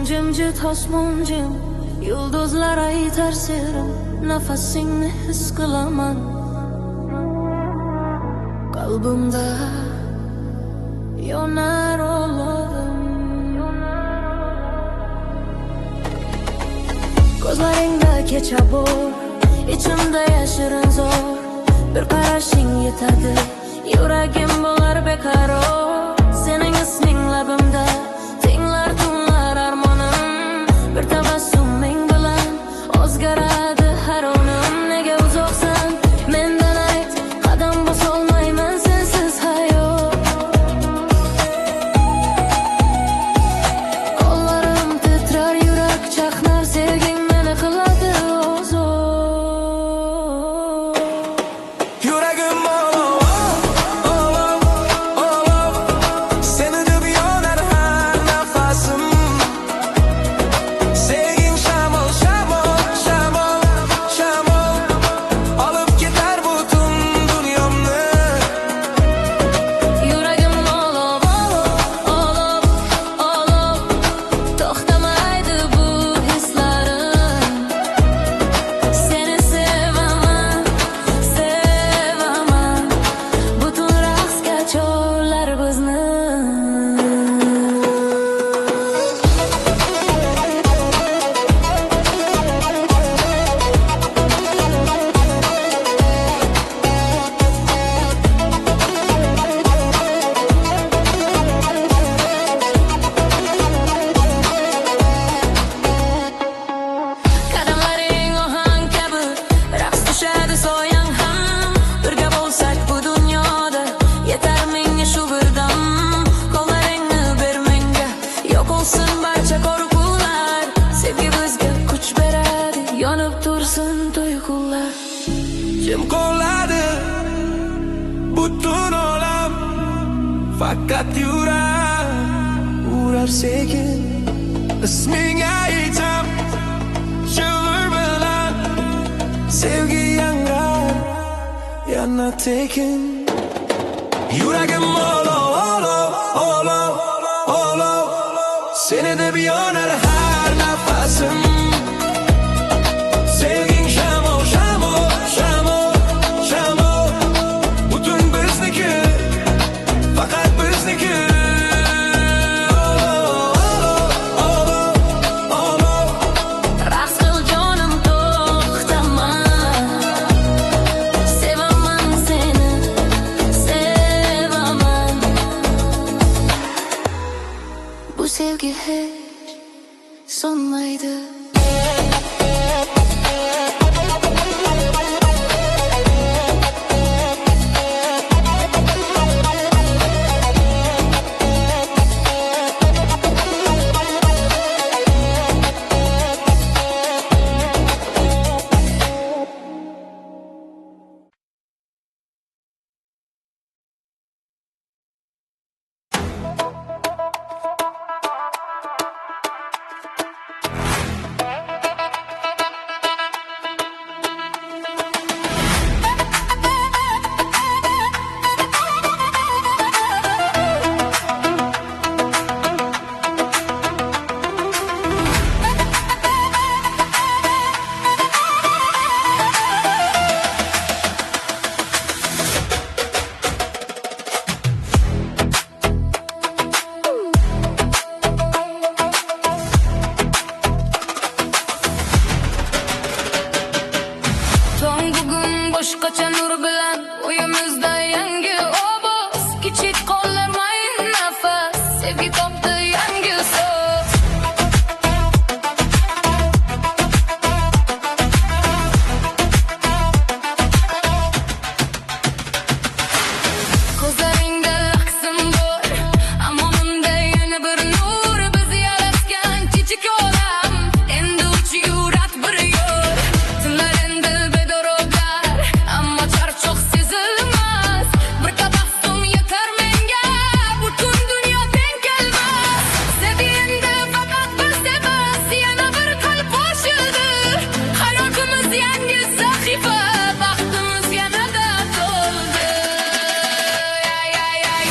Jimjit osmon jim, yulduzlar aytar serim, nafasingni his qilaman. Qalbimda yonar olovim. Ko'zlaringda kecha bor, ichimda yashirin zo'r. Bir qarashing yetadi, yuragim bo'lar beqaror. Sening isming labimda, tinglar tunlar armonim. Bir tabassuming bilan o'zgaradi har onim. Nega uzoqsan mendan ayt, qadam bosolmayman sensiz hayot. Qo'llarim titrar, yurak chaqnar, sevging meni qiladi ozod. Yuragim olov, seni deb yonar har nafasim. Sevging shamol, shamol, shamol, shamol, olib ketar butun dunyomni. Yuragim olov, to'xtamaydi bu hislarim. Seni sevaman, sevaman, butun raqsga chorlar bizni. Qadamlaring ohang kabi raqs tushadi soyang ham. Birga bo'lsak bu dunyoda yetar menga shu bir dam. Qo'llaringni ber menga, yo'q bo'lsin barcha qo'rquvlar. Sevgi bizga kuch beradi, yonib tursin tuyg'ular. Jim qo'lladi butun olam, faqat yurar, urar sekin. Isming aytam shilir bilan, sevgi yangrar yana tekin. Yuragim olov, olov, olov, seni deb yonar har nafasim. Sevging shamol, shamol, shamol, shamol, butun bizniki, faqat bizniki. Raqs qil jonim, to'xtama. Sevaman seni, sevaman. Bu sevgi hech so'nmaydi. Tong bugun boshqacha nur bilan, uyimizda yangi ovoz. Kichik qo'llar mayin nafas, sevgi topdi yangi so'z. Ko'zlaringda laqsim bor, amonimda yana bir nur. Biz yaratgan kichik olam, endi uch yurat bir yo'l. Tunlar endi bedarogar, ammo charchoq sezilmas. Bir tabassum yetar menga, butun dunyo teng kelmas. Sevgingda faqat biz emas, yana bir qalb qo'shildi. Hayotimiz yangi sahifa, baxtimiz yanada to'ldi.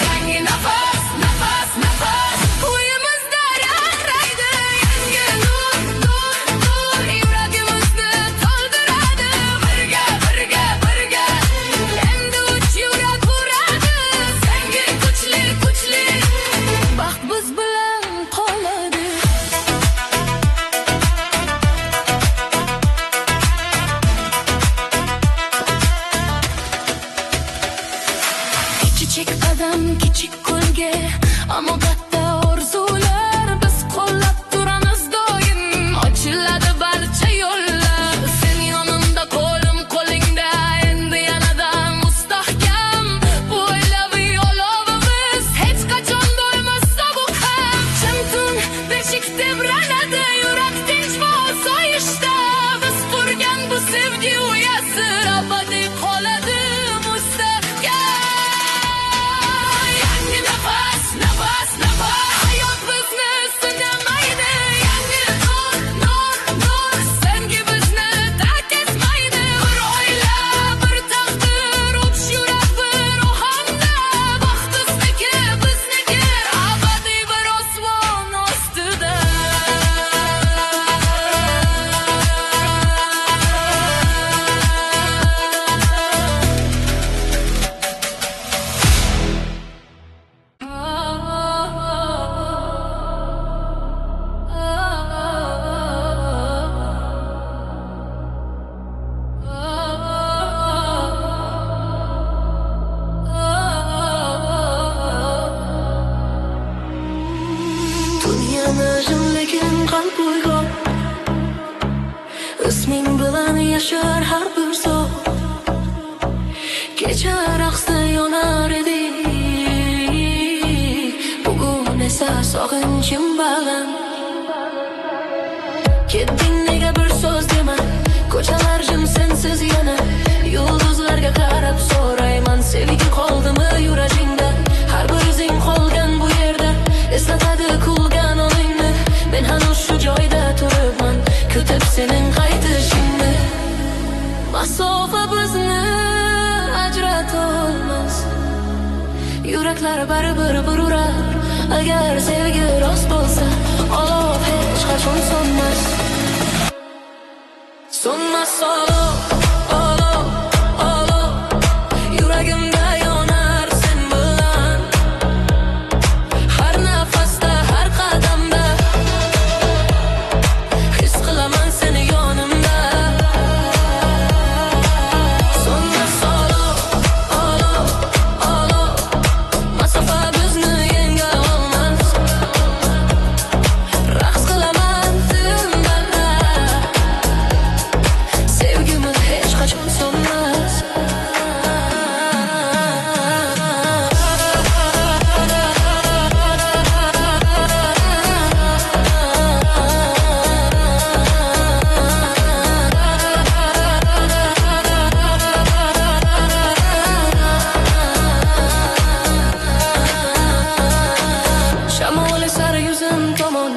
Yangi nafas, nafas, nafas, uyimizda yangraydi. birga. Ammo katta orzular, biz qo'llab turamiz doim. Ochiladi barcha yo'llar, sen yonimda, qo'lim qo'lingda, endi yanada mustahkam. Bu oilaviy olovimiz hech qachon bo'lmas sovuq ham. Chin tun beshik tebranadi, yurak tinch va osoyishta. Biz qurgan bu sevgi uyasi abadiy qoladi mustahkam. Yangi nafas, nafas, nafas, hayot bizni sinamaydi. Yangi nur, nur, nur, sevgi bizni tark etmaydi. Bir oila, bir taqdir, uch yurak bir ohangda. Baxt bizniki, bizniki, abadiy bir osmon ostida. Dünyani jim lekin qalb uyg'on, isming bilan yashar har bir so'z. Kecha raqsda yonar edik, bugun esa sog'inchim baland. Ketding nega bir so'z dema, ko'chalar jim sensiz yana. Yulduzlarga qarab so'rayman, sevgi qoldimi yuragingda? Har bir izing qolgan bu yerda, eslatadi kulgan oningni. Men hanuz shu joyda turibman, kutib sening qaytishingni. Masofa bizni ajratolmas, yuraklar baribir bir urar. Agar sevgi rost bo'lsa, olov hech qachon so'nmas. So'nmas olov, olov, olov, yuragimda yonar sen bilan. Har nafasda, har qadamda his qilaman seni yonimda. So'nmas olov, olov, olov, masofa bizni yenga olmas. Raqs qilaman tunda, sevgimiz hech qachon so'nmas. Shamol esar yuzim tomon,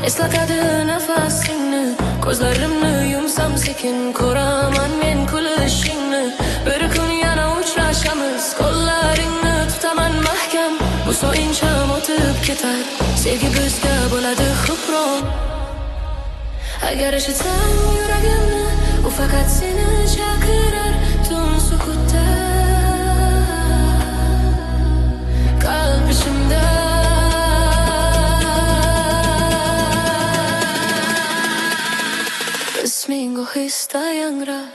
eslatadi nafasingni. Ko'zlarimni yumsam sekin, ko'raman men kulishingni. Bir kun yana uchrashamiz, qo'llaringni tutaman mahkam. Bu so'incham o'tib ketar, sevgi bizga bo'ladi hukron. Agar eshitsam yuragimni, u faqat seni chaqirar. Tun sukutda, qalb ishimda. Isming ohista yangrar.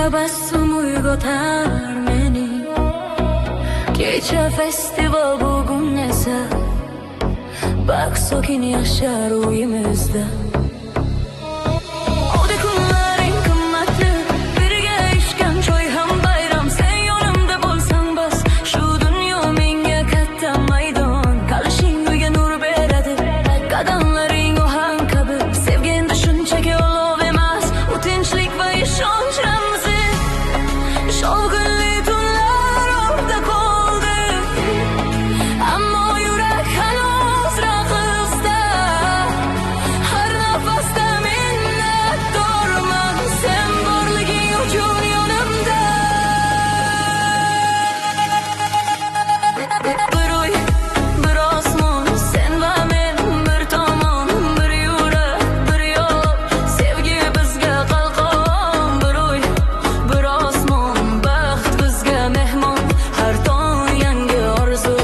tabassum uyg'otar meni. Kecha festival bugun esa bak sokin yashar uyimizda. Oddiy kunlaring qimmatli, birga ichgan choy ham bayram. Sen yonimda bo'lsang bas, shu dunyo menga katta maydon. Qalishing uyga nur beradi, qadamlaring ohang kabi. Sevgi endi shunchaki olov emas, u tinchlik va ishonch ramzi. Shovqinli tunlar ortda qoldi, ammo yurak hanuz raqsda. Har nafasda minnatdorman sen borliging uchun yonimda. Bir uy, bir osmon, sen va men bir tomon, bir yurak, bir yo'l. Sevgi bizga qalqon. Bir uy, bir osmon, baxt bizga mehmon. Har tong yangi orzu,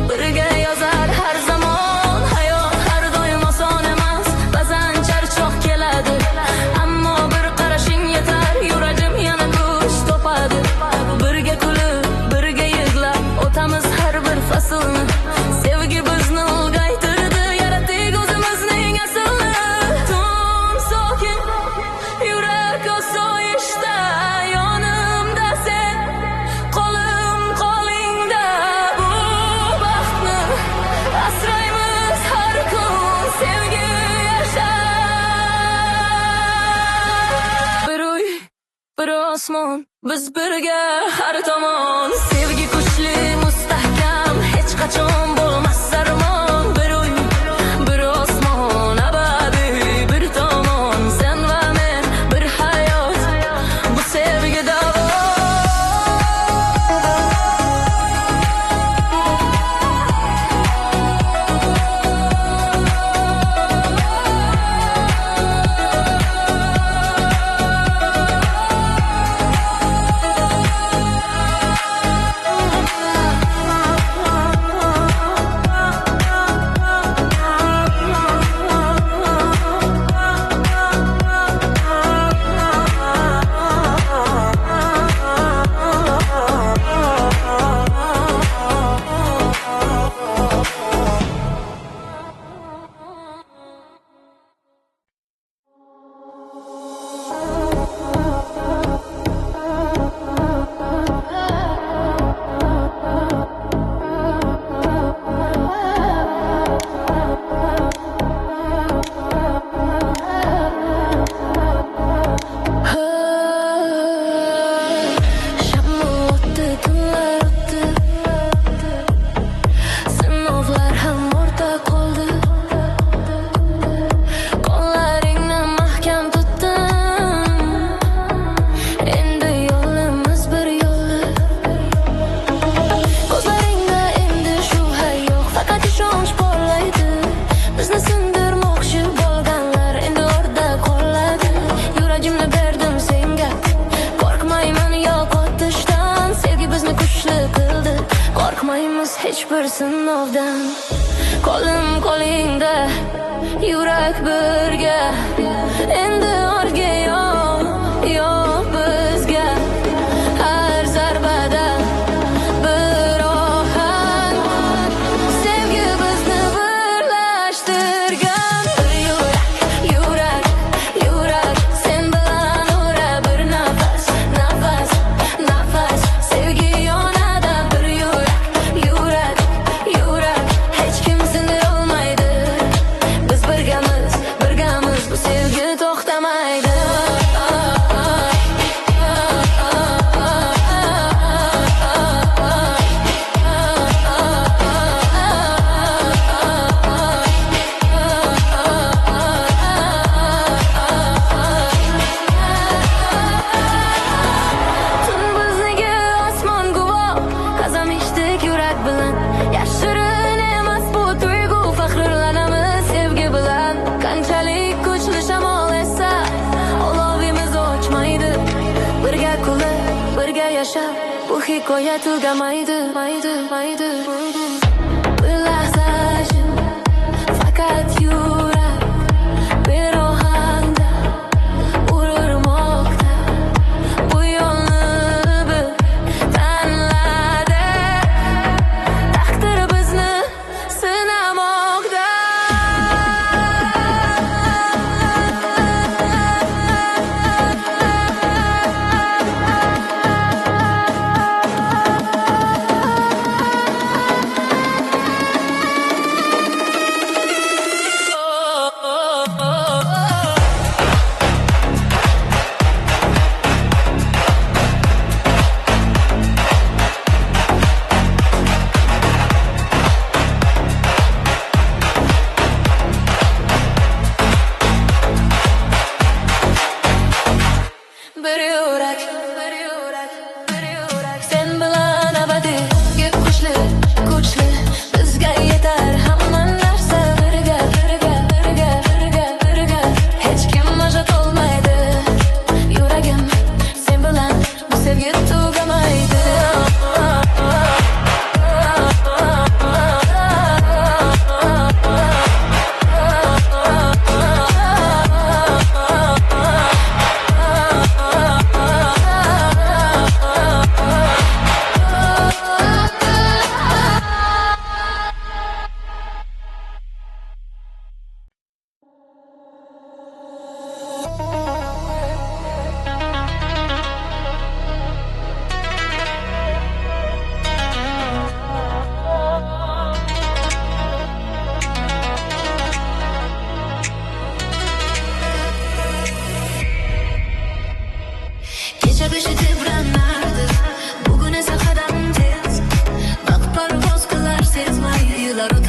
birga yozar har zamon. Hayot har doim oson emas, ba'zan charchoq keladi, ammo bir qarashing yetar, yuragim yana kuch topadi. Birga kulib, birga yig'lab o'tamiz har bir faslni. Sevgi bizni ulg'aytirdi, yaratdik o'zimizning aslini. Tun sokin, yurak osoyishta, yonimda sen, qo'lim qo'lingda. Bu baxtni asraymiz har kun, sevgi yashar. Bir uy, bir osmon, biz birga har tomon. Sevgi kuchli, mustahkam, hech qachon bo'lmas armon. Bir uy, bir osmon, abadiy bir tomon. Sen va men, bir hayot, bu sevgi davo. Shamol o'tdi, tunlar o'tdi, sinovlar ham ortda qoldi. Qo'llaringni mahkam tutdim, endi yo'limiz bir yo'l. Ko'zlaringda endi shu hayot, faqat ishonch porlaydi. Bizni sindirmoqchi bo'lganlar endi ortda qoladi. Yuragimni berdim senga, qo'rqmayman yo'qotishdan. Sevgi bizni kuchli qildi, qo'rqmaymiz hech bir sinovdan. Qo'lim qo'lingda, yurak birga, endi ortga yo'q bizga. Har zarbada bir ohang, sevgi bizni birlashtirgan. Bir yurak, yurak, yurak, sen bilan ura. Bir nafas, nafas, nafas, sevgi yonada. Bir yurak, yurak, yurak, hech kim sindirolmaydi. Biz birgamiz, birgamiz, bu sevgi to'xtamaydi. Tun bizniga, osmon guvoh, qasam ichdik yurak bilan. Yashirin emas bu tuyg'u, faxrlanamiz sevgi bilan. Qanchalik kuchli shamol esa, olovimiz o'chmaydi. Birga kulib, birga yashab, bu hikoya tugamaydi. Bir lahza jim, faqat yurak bir ohangda urmoqda. Bu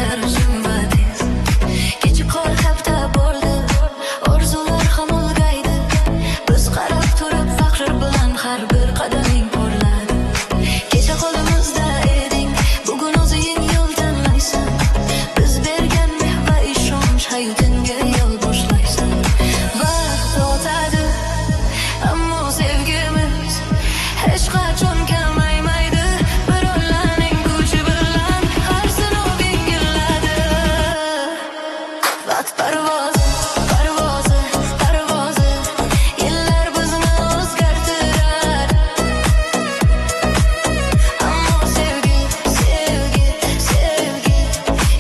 qarashim va tez kecha qor hafta bo'ldi orzular ham ulg'aydi biz qarab turib faxr bilan har bir qadaming porladi kecha qo'limizda eding bugun o'zing yo'l tanlaysan biz bergan mehr va ishonch hayotingga yo'l boshlaysan vaqt o'tadi ammo sevgimiz hech qachon kamaymaydi birovlarning kuchi bilan har sinov yengiladi vaqt parvozi parvozi parvozi yillar bizni o'zgartirar ammo sevgi sevgi sevgi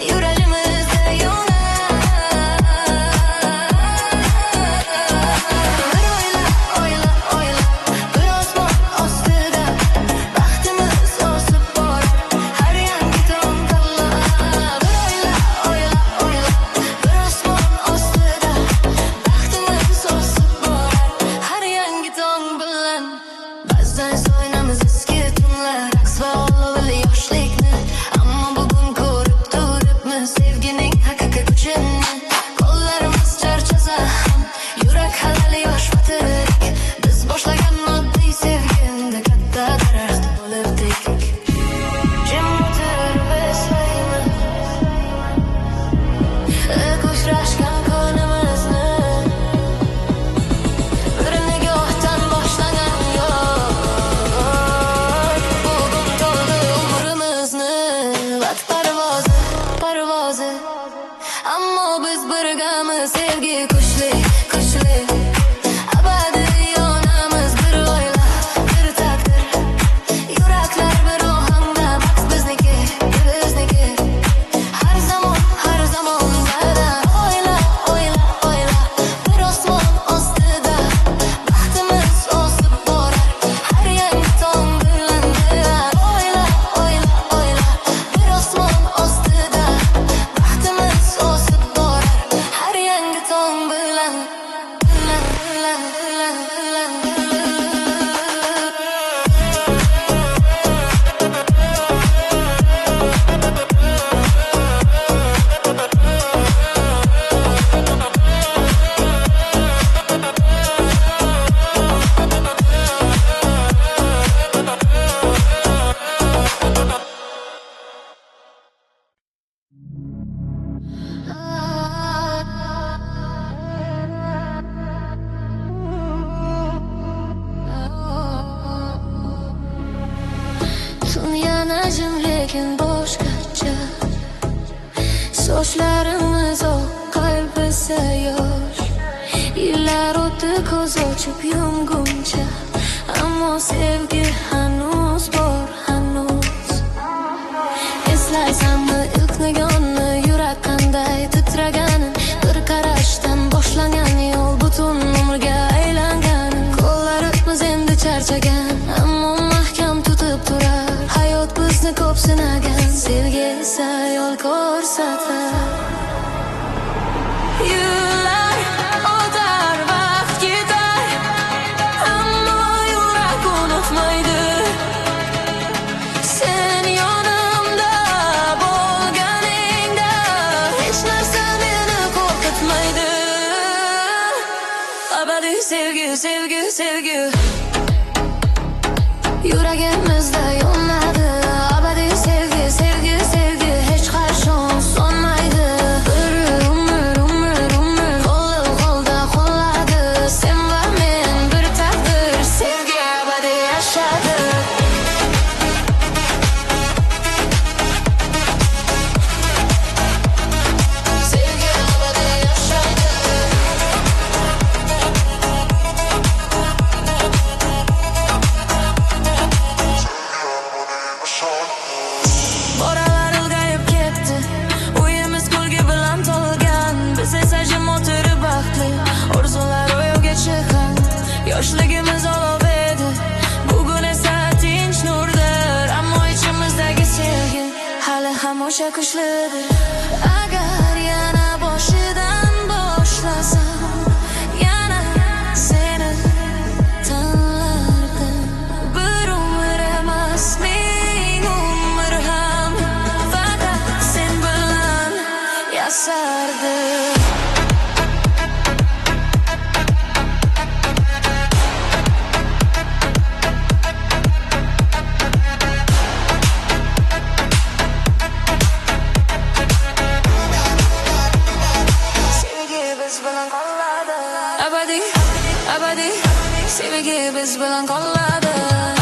yuragimizda yonar bir o'yla o'yla bir osmon ostida baxtimiz o'sib borar har yangi tong tanlab bir o'yla bir osmon ostida baxtimiz o'sib borar har yangi tong bilan ba'zan so'ynamiz eski tunlar aks va olovli yoshlikni ammo bugun ko'rib turibmiz sevgining haqiqiy kuchini qo'llarimiz charchasa ham yurak hali yosh va tirik biz boshlagan oddiy sevgida katta daraxt bo'lib tekik jim o'tirib eslayman ko'chrashgan kunimizni bir nigohdan boshlagan yo'l bugun to'ldi umrimizni vaqt parvozi parvozi ammo biz birgamiz sevgi kuchli kuchli abadiy yonamiz bir oila bir taqdir yuraklar bir ohangda vaqt bizniki bizniki har zamon zada o'yla o'yla o'yla bir osmon ostida baxtimiz o'sib borar har yangi tong bilan o'yla o'yla o'yla bir osmon ostida baxtimiz o'sib borar har yangi tong bilan Dünyana jim lekin boshqacha sochlarimiz oq qalbisi yosh yillar o'tdi ko'z ochib yumguncha ammo sevgi hanuz bor hanuz eslaysanmi ilk nigonni yurak qanday titraganin bir qarashdan boshlangan yo'l butun umrga aylangan qo'llarimiz endi charchagan ammo mahkam tutib turar hayot bizni ko'p sinagan sevgi esa yo'l ko'rsatar yillar o'tar vaqt ketar ammo yurak unutmaydi sen yonimda bo'lganingda hech narsa meni qo'rqitmaydi abadiy sevgi sevgi sevgi yuragimizda yonadi abadiy sevgi sevgi sevgi hech qachon so'nmaydi bir umr qo'lda qo'lladi sen va men bir taqdir sevgi abadiy yashadi sevgi abadiy yashadi Boralar ulg'ayib ketdi uyimiz kulgi bilan to'lgan biz esa jim o'tirib baxtli orzular ro'yobga chiqqan yoshligimiz olov edi bugun esa tinch nurdir ammo ichimizdagi sevgi hali ham o'sha kuchlidir agar yana boshidan boshlasam yana seni tanlardim bir umr emas ming umr ham faqat sen bilan asardi. Abadi, abadi, sevgi biz bilan qoladi.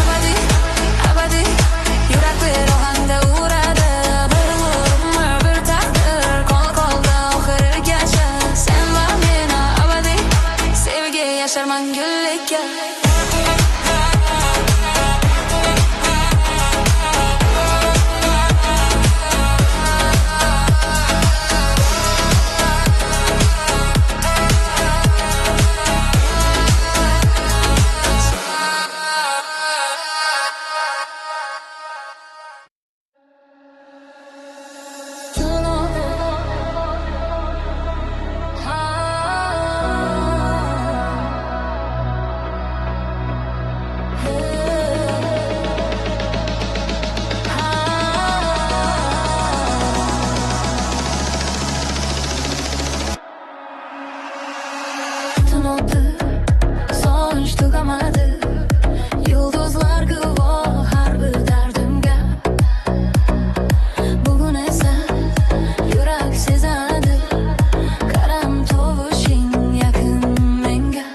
Abadi, abadi, yurak bir ohangda uradi. Bir umr, bir taqdir, qoldi oxirigacha. Sen va men abadi, sevgi yashar mangulikka. So'ng tugamadi. Yulduzlar guvoh har bir dardimga. Bugun esa yurak sezadi. Qaram tovushing yaqin menga.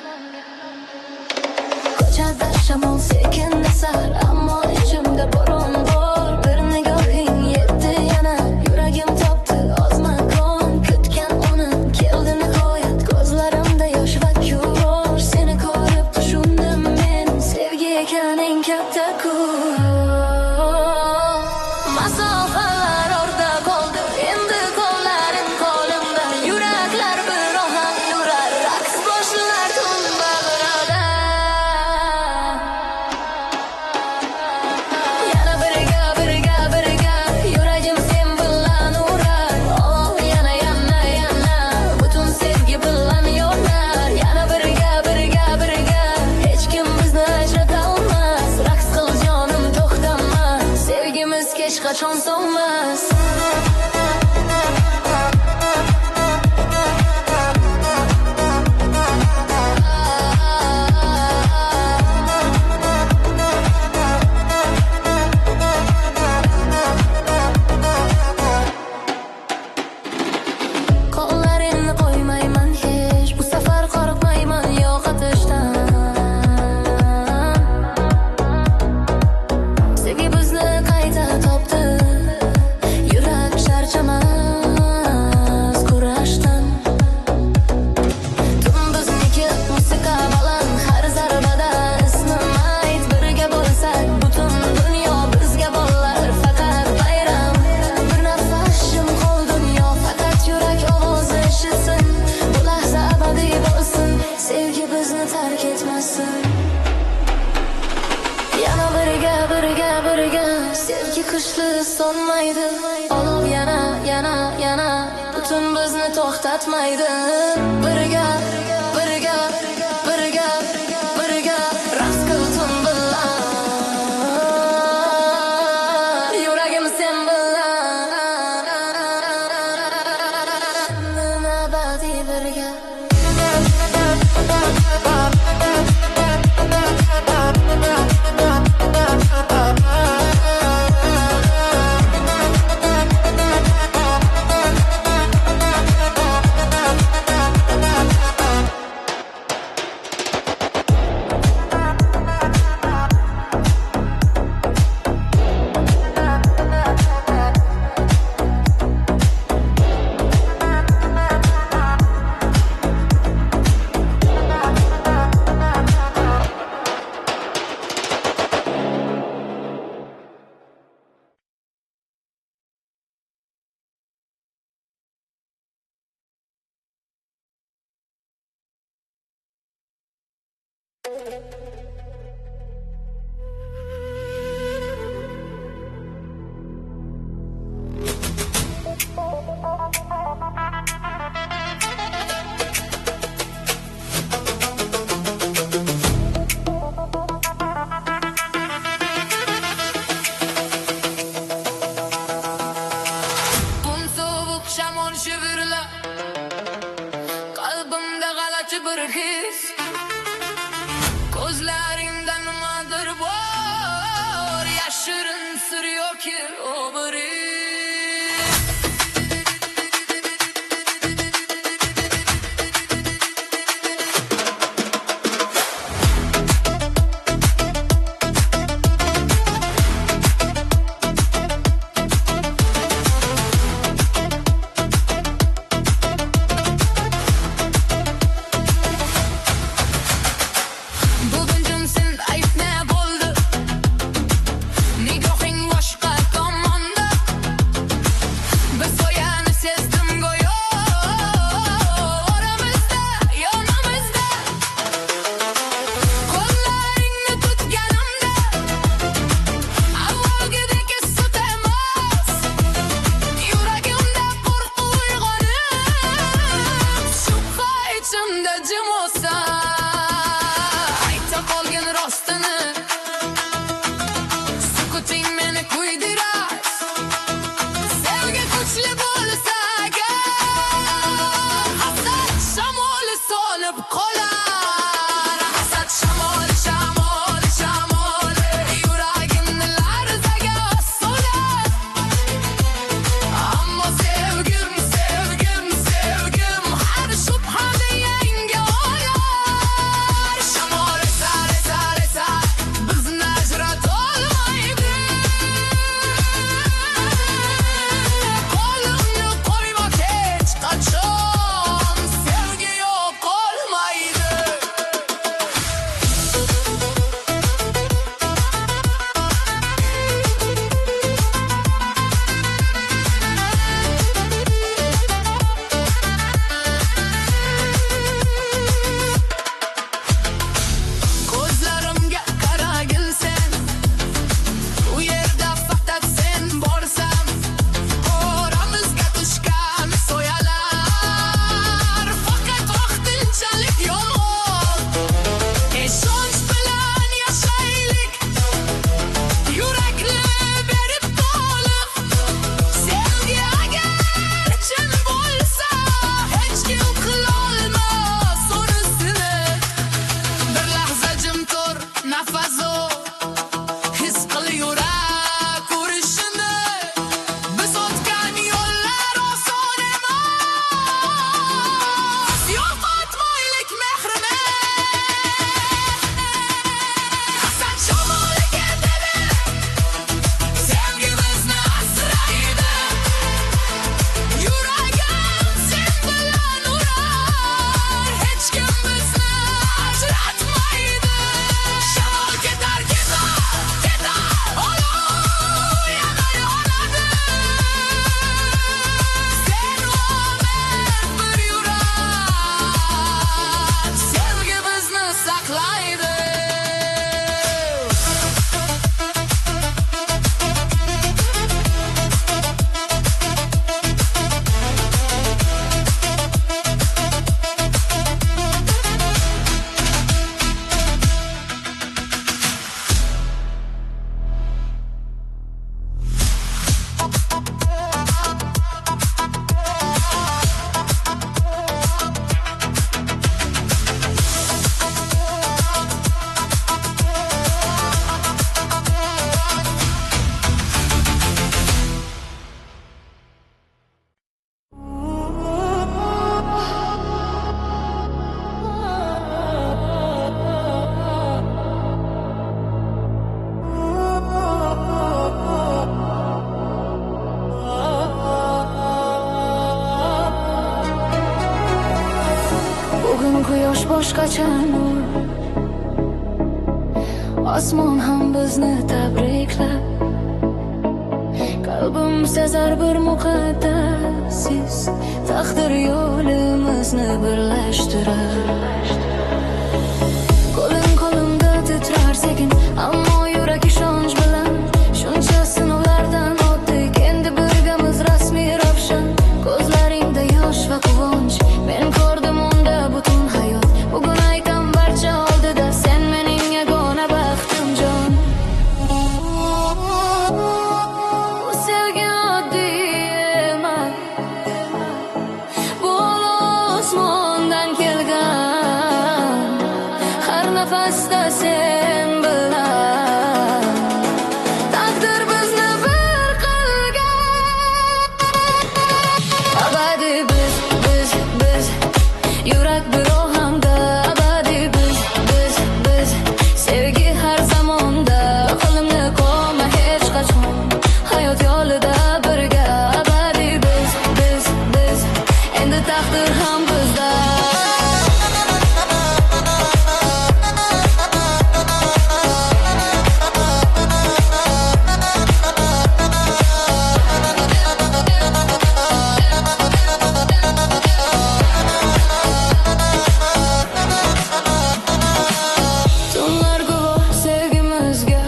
Ko'chada shamol sekin esar, ammo ichimda bo'ron bor. Bir nigohing yetdi yana, yuragim topdi ozmakon. Kutgan uni keldi nihoyat, ko'zlarimda yosh va kuror. Seni ko'rib tushundim men, sevgi ekaning katta-ku. Masofalar orda qoldi, endi qo'llaring qo'limda. Yuraklar bir ohang yurar, raqs boshlar tun bag'rida. Yana birga, birga, birga, yuragim sen bilan urar. Oh, yana, yana, yana, butun sevgi bilan yonar. Yana birga, birga, birga, hech kim bizni ajrata olmas. Raqs qil jonim, to'xtama, sevgimiz hech qachon so'nmas. Qo'llaringni qo'ymayman hech, bu safar qo'rqmayman yo'qotishdan. Sevgi bizni qayta topdi, yurak charchamas kurashdan. Tun bizniki, musiqa baland, har zarbada ismim ayt. Birga bo'lsak, butun dunyo bizga bo'lar faqat bayram. Bir nafashim qol dunyo, faqat yurak ovozi eshitsin. Bu lahza abadiy bo'lsin, sevgi bizni tark etmasin. Yana birga, birga, birga, sevgi kuchli so'nmaydi. Olov yana, yana, yana, butun bizni to'xtatmaydi. Birga, birga, birga, birga, raqs qil tun bilan. Yuragim sen bilan. Abadiy birga. shamol shivirlar. Qalbimda g'alati bir his, ko'zlaringda nimadir bor, yashirin sir yoki obri. quyosh boshqacha nur, osmon ham bizni tabriklab, qalbim sezar bir muqaddas his, taqdir yo'limizni birlashtirar. Qo'lim qo'limda titrar sekin, ammo yurak ishonch bilan shuncha sinovlardan o'tdik, endi birgamiz rasmiy ravshan. Ko'zlaringda yosh va quvonch, men ko'rdim unda butun hayot. Bugun aytam barcha oldida, sen mening yagona baxtim jon. Bu sevgi oddiy emas, asta sen bilan. Taqdir bizni bir qilgan. Abadiy biz yurak bir ohamda. Abadiy biz sevgi har zamonda. Qo'limni qo'yma hech qachon hayot yo'lida birga. Abadiy biz endi taqdir ham bizda. Tunlar guvoh sevgimizga,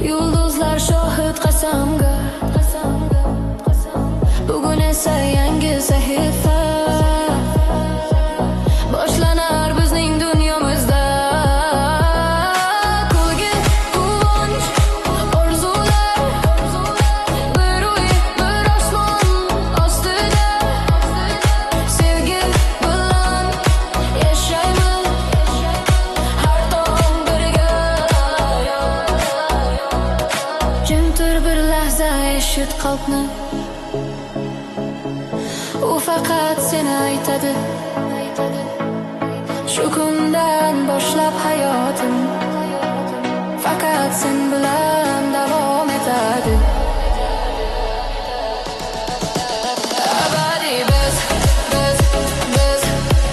yulduzlar shohid qasamga. Bugun esa yangi sahifa boshlanar bizning dunyomizda. Kulgi, quvonch, orzular, bir uy, bir osmon ostida. Sevgi bilan yashaymiz har doim birga. Jim tur bir lahza, eshit qalbni. U faqat seni aytadi. Shu kundan boshlab hayotim faqat sen bilan davom etadi. Abadiy biz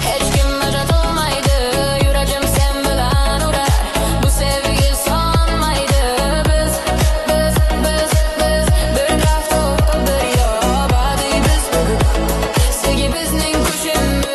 hech kim ajratolmaydi. Yuragim sen bilan urar, bu sevgi sonmaydi. Biz bir raftor, bir yo'l. Abadiy biz sevgi bizning kuchimiz.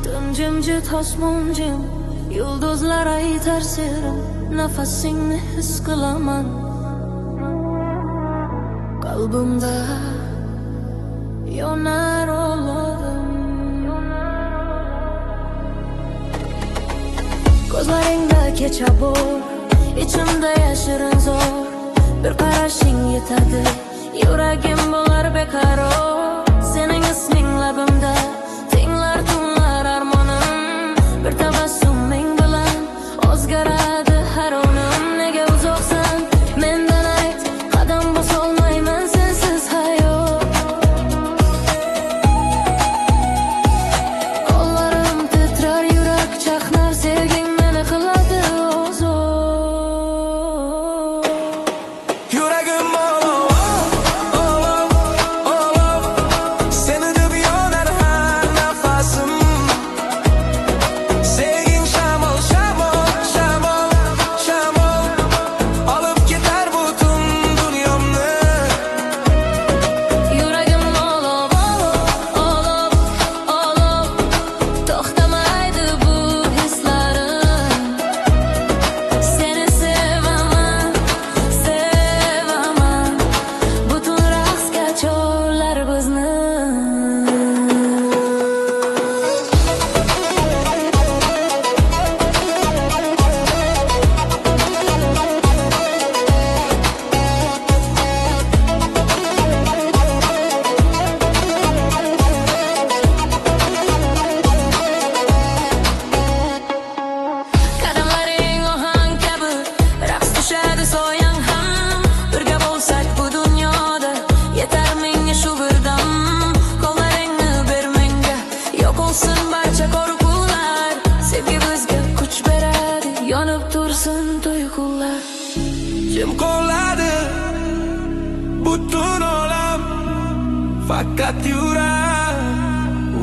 Tun jimjit, osmon jim, yulduzlar aytar serim. Nafasingni his qilaman qalbimda, yonar olovim. Ko'zlaringda kecha bor, ichimda yashirin zo'r. Bir qarashing yetadi, yuragim bo'lar beqaror. Sening isming labimda, tinglar tunlar armonim. Bir tabassuming bilan o'zgaradi har onim. Nega uzoqsan mendan ayt, qadam bosolmayman sensiz hayot. Qo'llarim titrar, yurak chaqnar, sevging meni qiladi ozor. Yuragim olov, seni deb yonar har nafasim. Sevging shamol, olib ketar butun dunyomni. Yuragim olov, to'xtamaydi bu hislarim. Seni sevaman, butun raqsga chorlar bizni. Qadamlaring ohang kabi raqs tushadi soyang ham. Birga bo'lsak bu dunyoda yetar menga shu bir dam. Qo'llaringni ber menga, yo'qolsin barcha qo'rquvlar. Sevgi bizga kuch beradi, yonib tursin tuyg'ular. Kim qo'lladi butun olam, faqat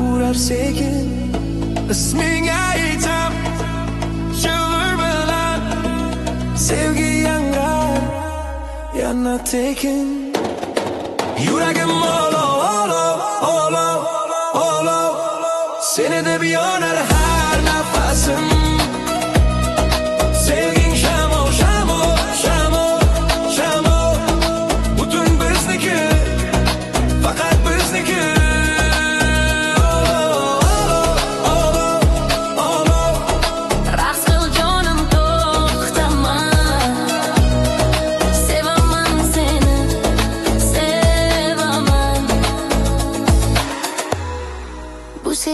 urar sekin. Isming aytam shilir bilan, sevgi yangrar yana tekin. Yuragim olov, seni deb yonar har nafasim. Sevging shamol, butun bizniki, faqat bizniki.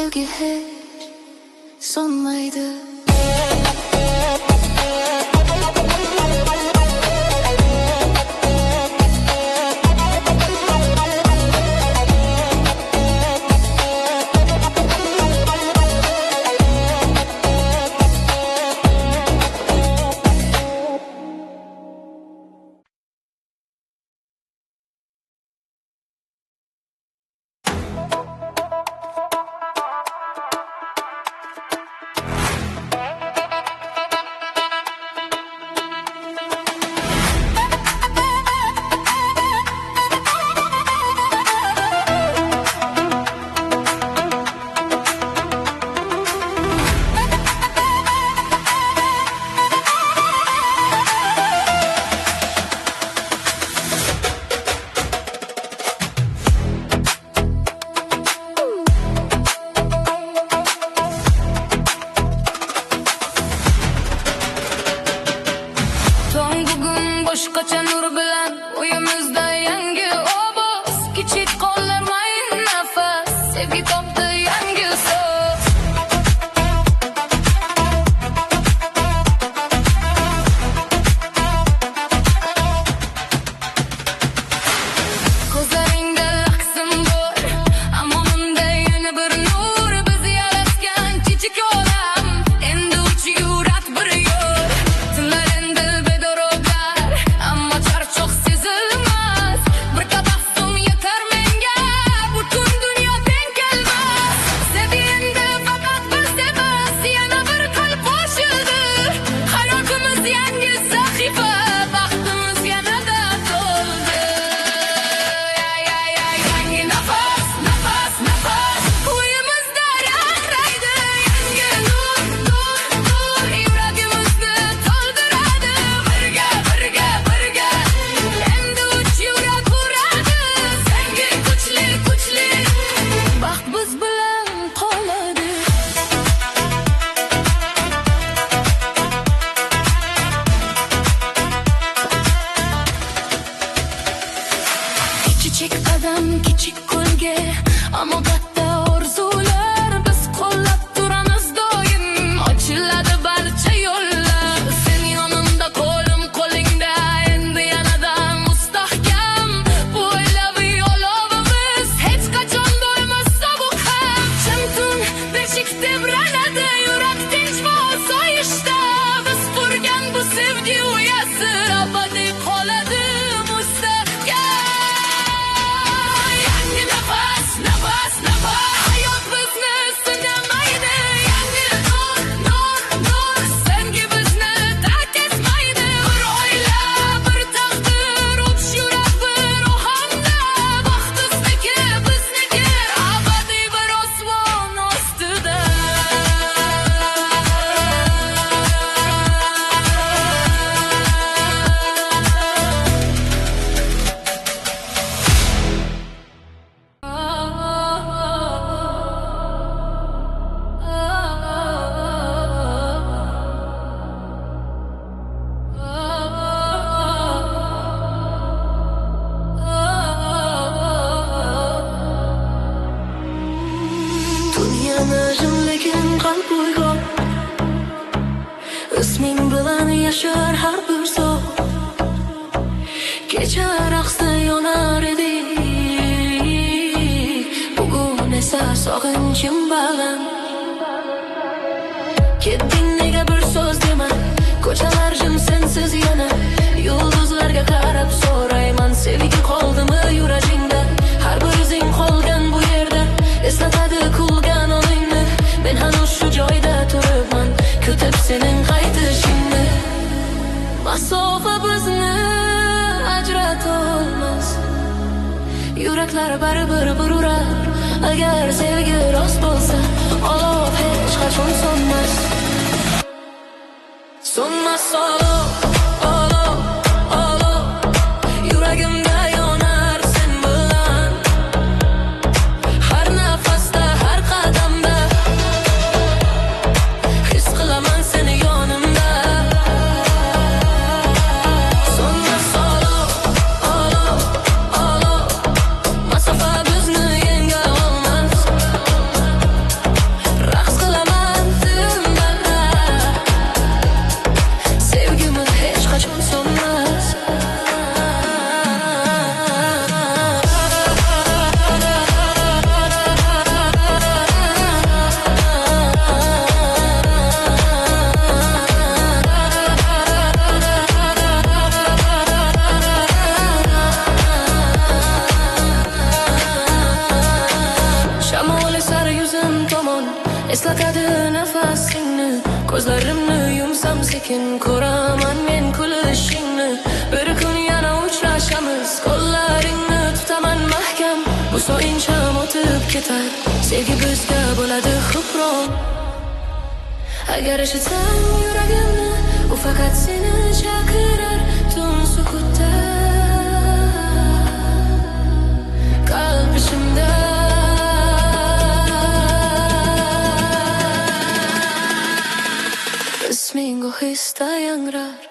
sevgi hech so'nmaydi. Boshqacha nur bilan uyimizda yangi ovoz, kichik qollar mayin nafas, sevgi topdi yangi so'z. Ko'zlaringda laqsim bor, ammo unda yana bir nur, biz yaratgan kichik olam, endi uch yurak bir yo'l. Tunlar endi bedoroblar, ammo charchoq sezilmas. Bir tabassum yetar menga, butun dunyo teng kelmas. Sevgingda faqat biz emas, yana bir qalb qo'shildi. Hayotimiz yangi sahifa, baxtimiz yanada to'ldi. Yangi nafas, nafas, nafas, uyimizda yangraydi. Yangi nur, nur, nur, yuragimizni to'ldiradi. Birga, birga, birga, endi uch yurak uradi. Senga kuchli, kuchli, baxt biz bilan qoladi. Kichik qadam, kichik qo'lga, ammo katta orzular. Biz qo'llab turamiz doim, ochiladi barcha yo'llar. Sen yonimda, qo'lim qo'lingda, endi yanada mustahkam. Bu oilaviy olovimiz hech qachon bo'lmas sovuq ham. Chimtun beshik tebranadi, yurak tinch va osoyishta. Biz qurgan bu sevgi uyasi abadiy qoladi mustahkam. Yangi nafas, nafas, nafas, hayot bizni sinamaydi. Yangi nur, nur, nur, sengi bizni tark etmaydi. Bir oila, bir taqdir, uch yurak bir ohangda. Baxt bizniki, bizniki, abadiy bir osmon ostida. Dunyoni jimligin qalb uyg'on, isming bilan yashar har bir so'z. Kecha raqsda yonar edik, bugun esa sog'inchim baland. Ketding nega bir so'z demay, ko'chalar jim sensiz yana. Yulduzlarga qarab so'rayman, sevgi qoldimi yuragingda? Har bir izing qolgan bu yerda, eslatadi kulgan oningni. Men hanuz shu joyda turibman, kutib sening qaytishingni. Masofa bizni ajratolmas, yuraklar baribir bir urar. Agar sevgi rost bo'lsa, olov hech qachon so'nmas. So'nmas olov, olov, olov, yuragimda yonar sen bilan. Har nafasda, har qadamda his qilaman seni yonimda. So'nmas olov, olov, olov, masofa bizni yenga olmas. eslatadi nafasingni. Ko'zlarimni yumsam sekin ko'raman men kulishingni. Bir kun yana uchrashamiz, qo'llaringni tutaman mahkam. Bu so'incham o'tib ketar, sevgi bizga bo'ladi hukron. Agar eshitsam yuragimni, u faqat seni chaqirar tun sukutda. Qalb ishimda isming ohista yangrar.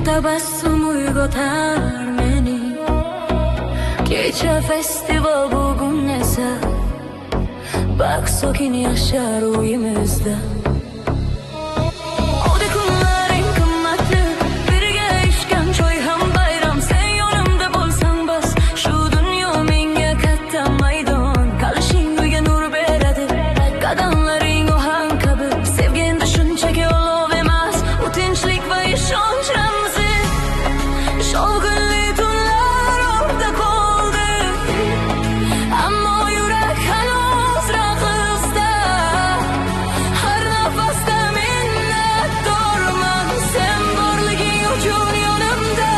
Tabassum uyg'otar meni. Kecha festival bugun esa bak sokin yashar uyimizda. O'da kunlaring qimmatli, birga ichgan choy ham bayram. Sen yonimda bo'lsang bas, shu dunyo menga katta maydon. Qalishing uyga nur beradi, qadamlaring ohang kabi. Sevganda shunchaki olov emas, u tinchlik va ishonch ramzi. Shovqinli tunlar ortda qoldi, ammo yurak hanuz raqsda. Har nafasda minnatdorman sen borliging uchun yonimda.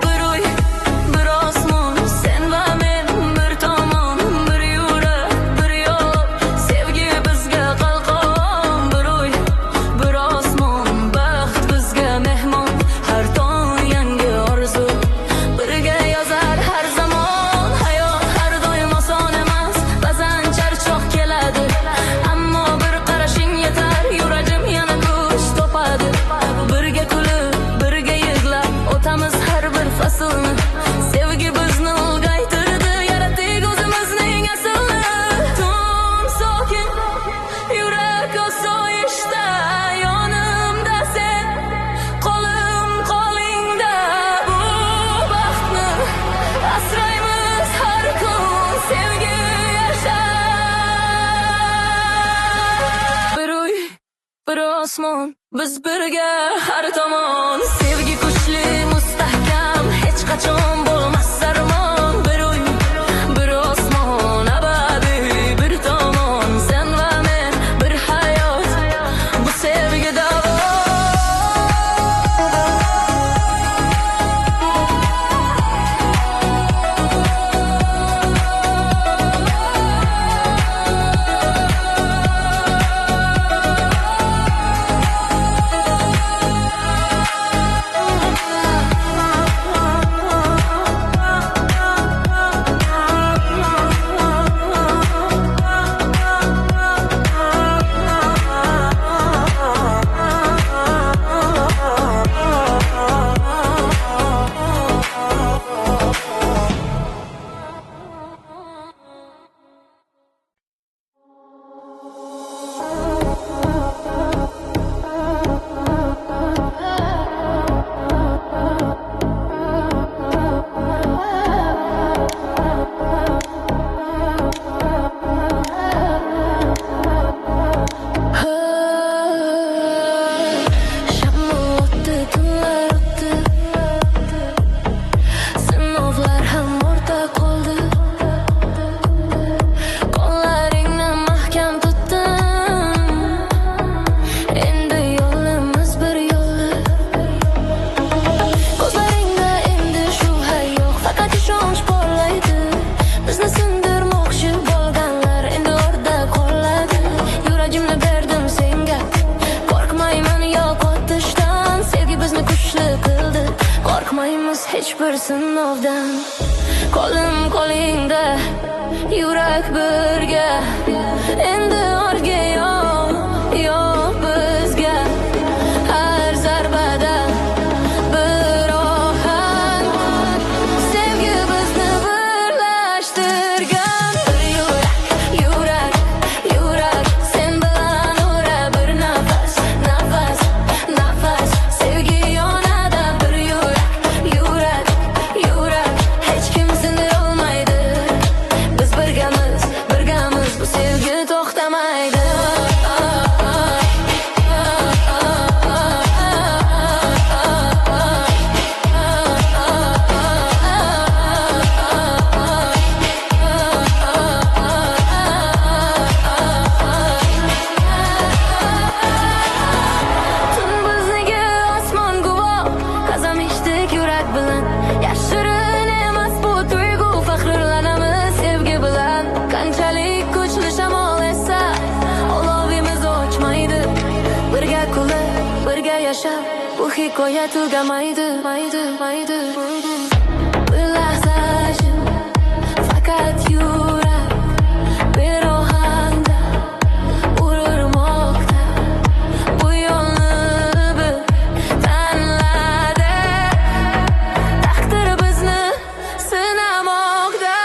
Bir uy, bir osmon, sen va men bir tomon, bir yurak, bir yo'l. Sevgi bizga qalqon. Bir uy, bir osmon, baxt bizga mehmon. Har tong yangi orzu, birga yozar har zamon. Hayot har doim oson emas, ba'zan charchoq keladi, ammo bir qarashing yetar, yuragim yana kuch topadi. Birga kulib, birga yig'lab o'tamiz har bir faslni. Sevgi bizni ulg'aytirdi, yaratdik o'zimizning aslini. Tun sokin, yurak osoyishta, yonimda sen, qo'lim qo'lingda. Bu baxtni asraymiz har kun, sevgi yashar. Bir uy, bir osmon, biz birga har tomon. Sevgi kuchli, mustahkam, hech qachon bo'lmas armon. Bir uy, bir osmon, abadiy bir tomon. Sen va men, bir hayot, bu sevgi davo. hech bir sinovdan. Qo'lim qo'lingda, yurak birga, endi ortga yo'q bizga. Har zarbada bir ohang, sevgi bizni birlashtirgan. Bir yurak, yurak, sen bilan ura bir nafas, nafas, sevgi yonada. Bir yurak, hech kim sindira olmaydi. Biz birgamiz, bu sevgi to'xtamaydi. Tun bizniki osmon guvoh, qasam ichdik yurak bilan. Yashirin emas bu tuyg'u, faxrlanamiz sevgi bilan. Qanchalik kuchli shamol esa, olovimiz o'chmaydi. Birga kulib, birga yashab, bu hikoya tugamaydi. Bir lahza jim, faqat yurak bir ohangda urmoqda. Bu yo'lni bir tanladi, taqdir bizni sinamoqda.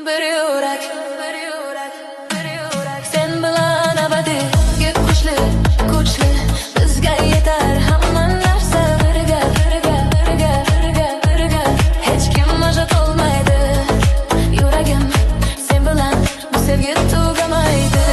Bir yurak, sen bilan abadiy. Kuchli, bizga yetar hamma narsa. Birga, hech kim majat olmaydi. Yuragim, sen bilan bu sevgi tugamaydi.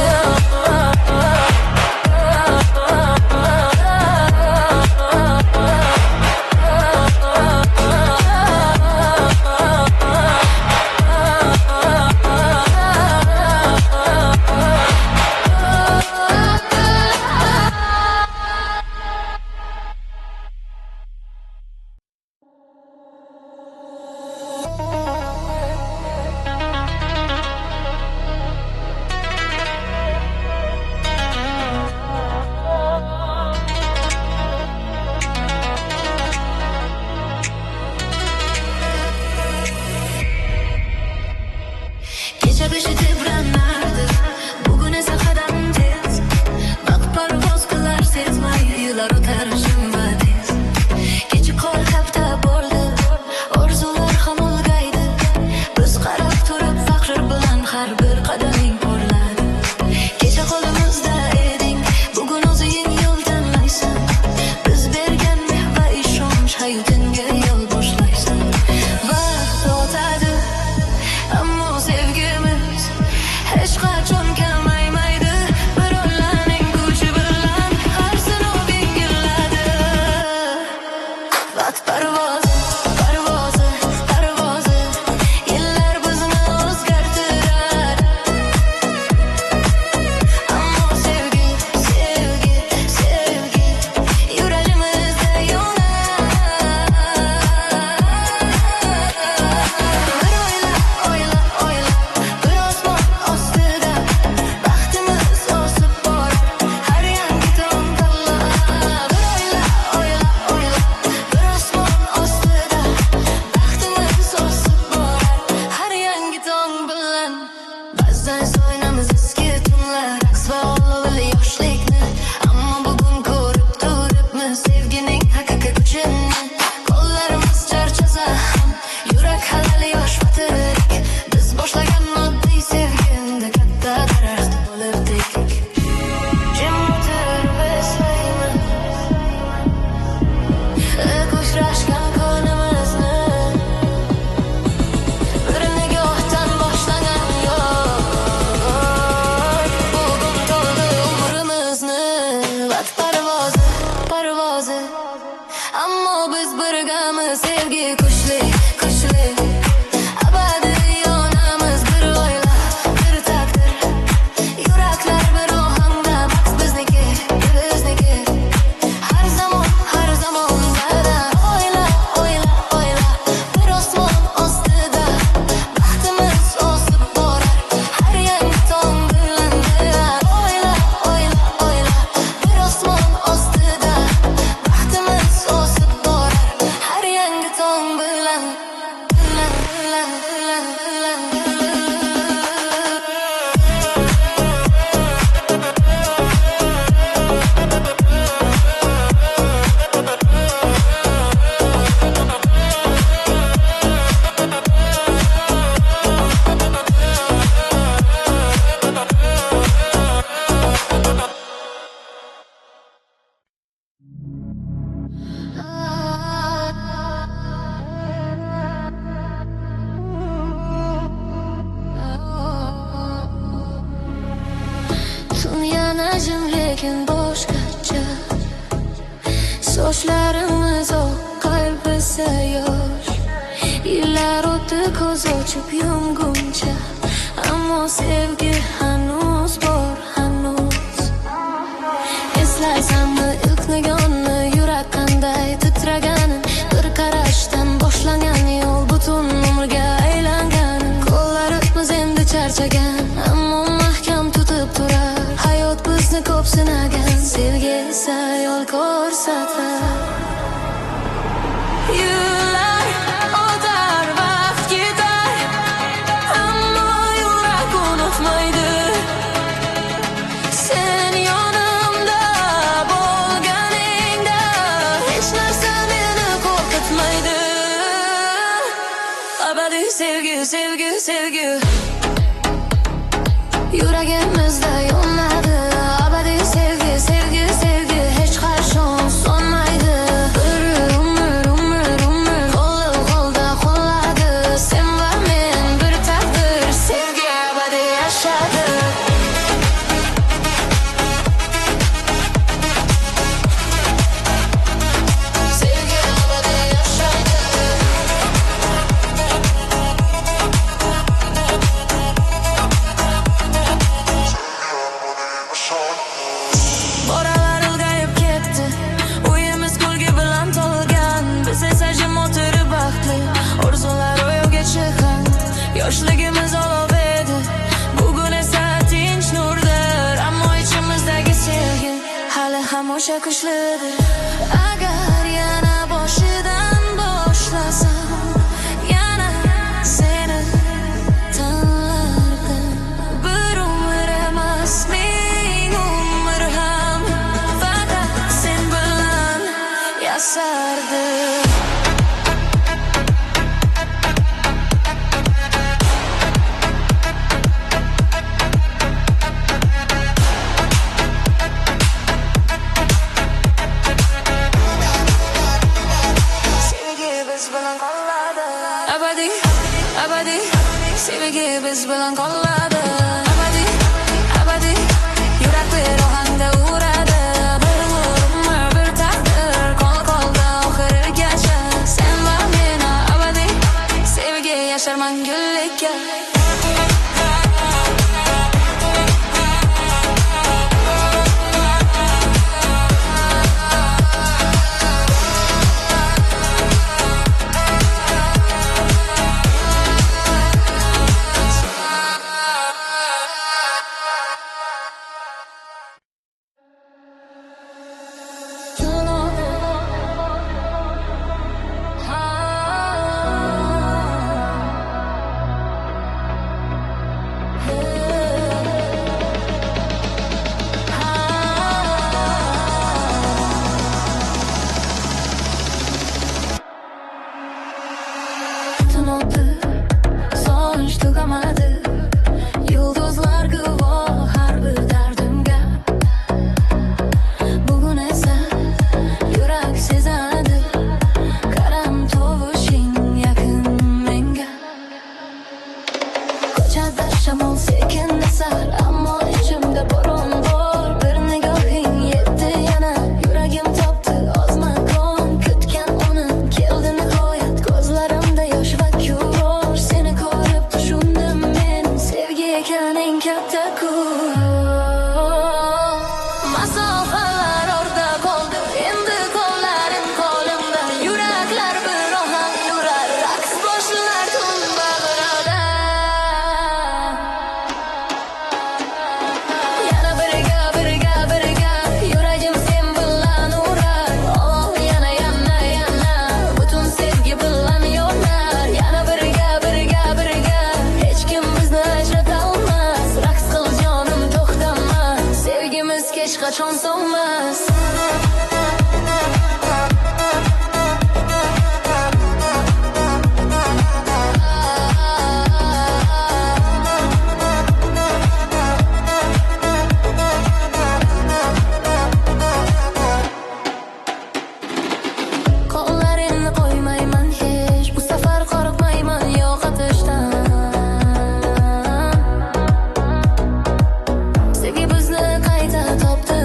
lekin boshqacha. Sochlarimiz oq, qalbisi yosh. Yillar o'tdi ko'z ochib yumguncha, ammo sevgi hanuz bor, hanuz. Eslaysanmi ilk nigonni, yurak qanday titraganin, bir qarashdan boshlangan yo'l butun umrga aylangan. Qo'llarimiz endi charchagan, ammo mahkam tutib turar. Hayot bizni ko'p sinagan, sevgi esa yo'l ko'rsatar. Yillar o'tar, vaqt ketar, ammo yurak unutmaydi. Sen yonimda bo'lganingda hech narsa meni qo'rqitmaydi. Abadiy sevgi, sevgi, sevgi yuragimizda yonadi. Abadiy sevgi, sevgi, sevgi hech qachon so'nmaydi. Bir umr, umr, umr qo'lda qo'lladi. Sen va men bir taqdir, sevgi abadiy yashadi. Sevgi abadiy yashadi. Boralar ilgayib ketdi, uyimiz kulgi bilan to'lgan. Biz esa jim o'tirib baxtli, orzular ro'yobga chiqqan. Yoshligimiz olov edi, bugun esa tinch nurdir. Ammo ichimizdagi sevgi hali ham o'sha kuchlidir. Agar yana boshidan boshlasam, yana seni tanlardim. Bir umr emas, ming umr ham faqat sen bilan yasardim. Sevgi biz bilan qoladi. Abadiy, abadiy sevgi biz bilan qoladi. Abadiy, abadiy yurak bir ohangda uradi. Bir umr, bir taqdir, qo'lda oxirigacha. Sen va men abadiy sevgi yashar mangulikka. Tun o'tdi, sog'inch tugamadi. Yulduzlar guvoh har bir dardimga. Bugun esa yurak sezadi, qaram tovushing yaqin menga. Ko'chada shamol sekin esar, ammo ichimda bo'ron bor. Bir nigohing yetdi yana, yuragim topdi oz makon. Kutgan uni keldi nihoyat, ko'zlarimda yosh va kuror. Seni ko'rib tushundim men, sevgi ekaning katta-ku. Masofalar orda qoldi, endi qo'llaring qo'limda. Yuraklar bir ohang yurar, raqs boshlar tun bag'rida. Yana birga, birga, birga yuragim sen bilan urar. Oh, yana, yana, yana butun sevgi bilan yonar. Yana birga, birga, birga hech kim bizni ajrata olmas. Raqs qil jonim, to'xtama, sevgimiz hech qachon so'nmas. Qo'llaringni qo'ymayman hech, bu safar qo'rqmayman yo'qotishdan. Sevgi bizni qayta topdi.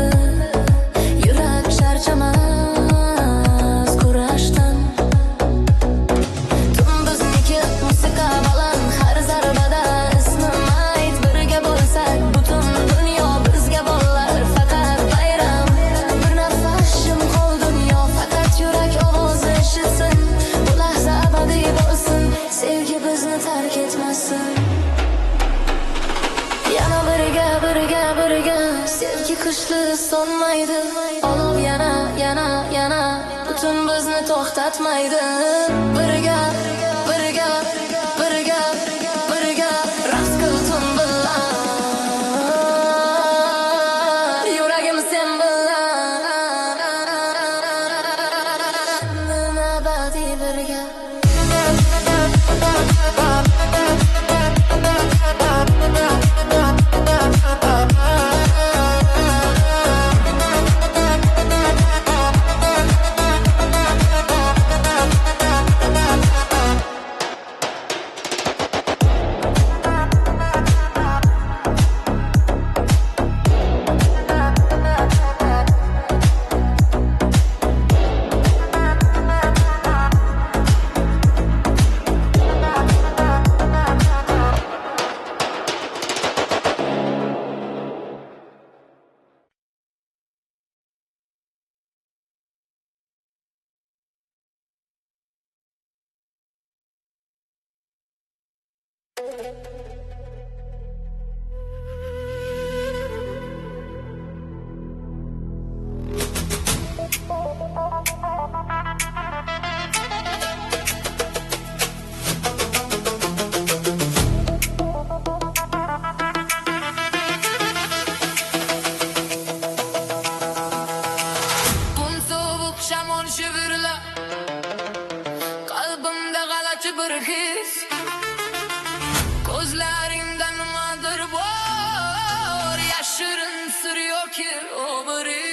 yoqishli sonmaydi. Olov yana, yana, yana butun bizni to'xtatmaydi. Birga, birga, birga, birga raqs qil tun bilan. Yuragim sen bilan. Nabati birga. Shamon shivirlar qalbimda g'alati bir his, ko'zlaringda nimadir bor, yashirin sir yoki o bir his.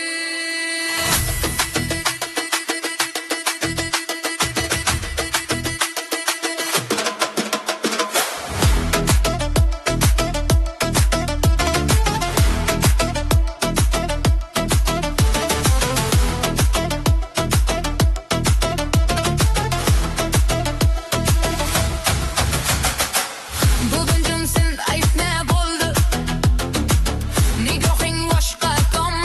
Bugun sen ayt ne bo'ldi? Nigohing boshqa tom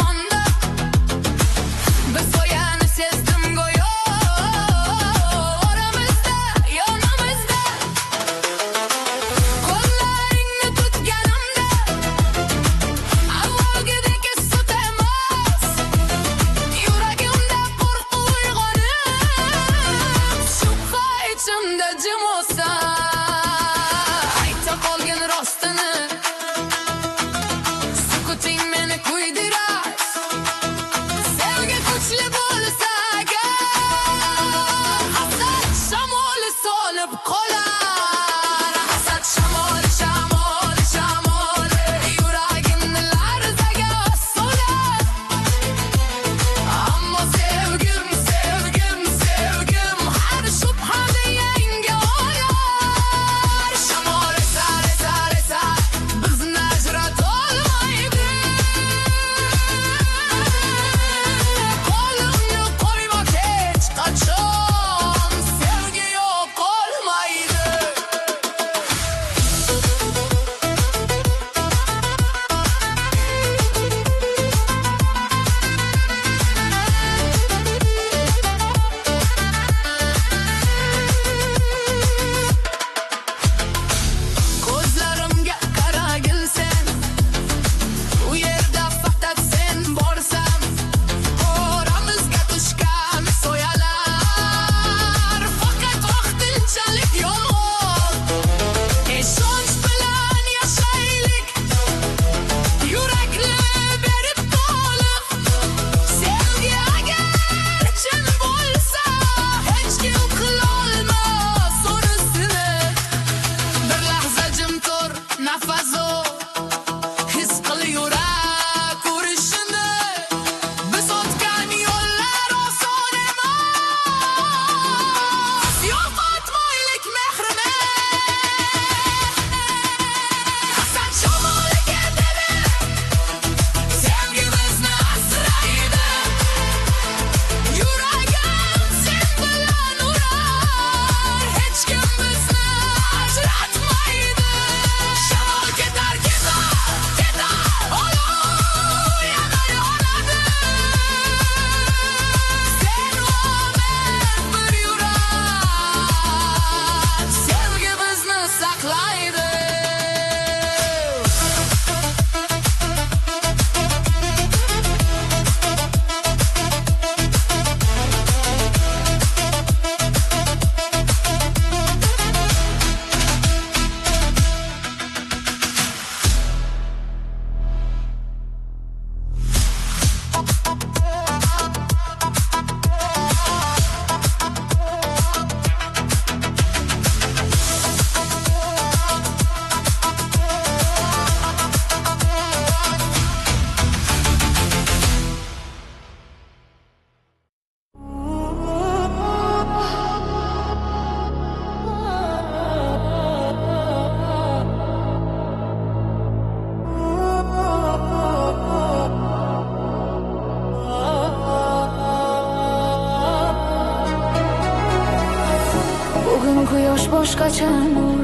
boshqacha nur.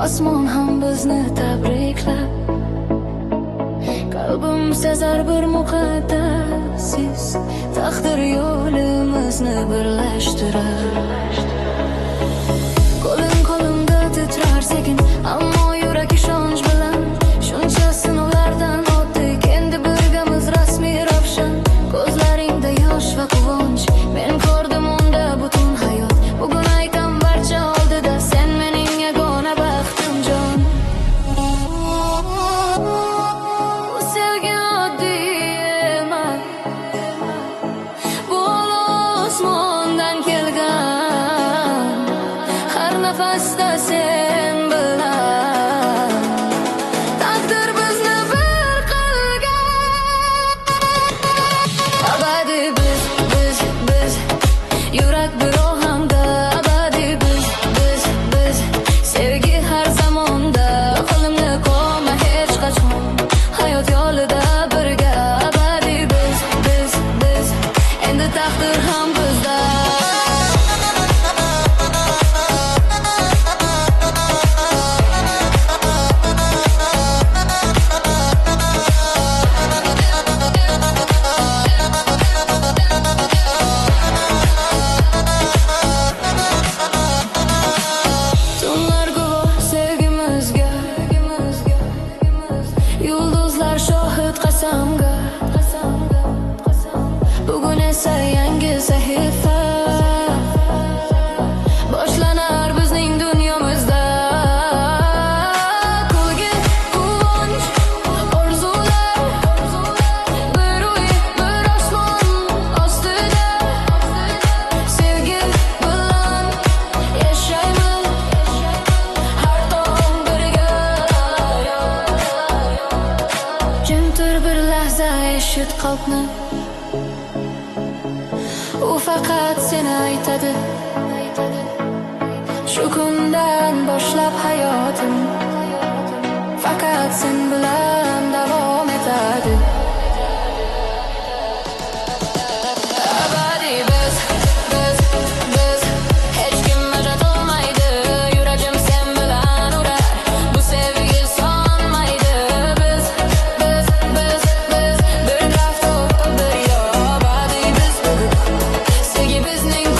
Osmon ham bizni tabriklab, qalbim sezar bir muqaddas his, taqdir yo'limizni birlashtirar. Qo'lim qo'limda titrar sekin, ammo yurak ishonch bilan shuncha sinovlardan o'tdik, endi birgamiz rasmiy ravshan. Ko'zlaringda yosh va quvonch, men ko'rdim unda butun hayot. Bugun aytam barcha oldida, sen mening yagona baxtim jon. Bu sevgi oddiy emas, bu osmondan kelgan, har nafasda sen bilan. Taqdir bizni bir qilgan, abadiy biz, yurak bir ohamda, abadiy biz, sevgi har zamonda. Qo'limni qo'yma hech qachon, hayot yo'lida birga, abadiy biz, endi taqdir ham bizda. Tunlar guvoh sevgimizga, yulduzlar shohid qasamga. Bugun esa yangi sahifa boshlanar bizning dunyomizda. Kulgi, quvonch, orzular, bir uy, bir osmon ostida. Sevgi bilan yashaymiz har tong birga. Jim tur bir lahza, eshit qalbni, u faqat seni aytadi. Shu kundan boshlab hayotim faqat sen bilan davom etadi.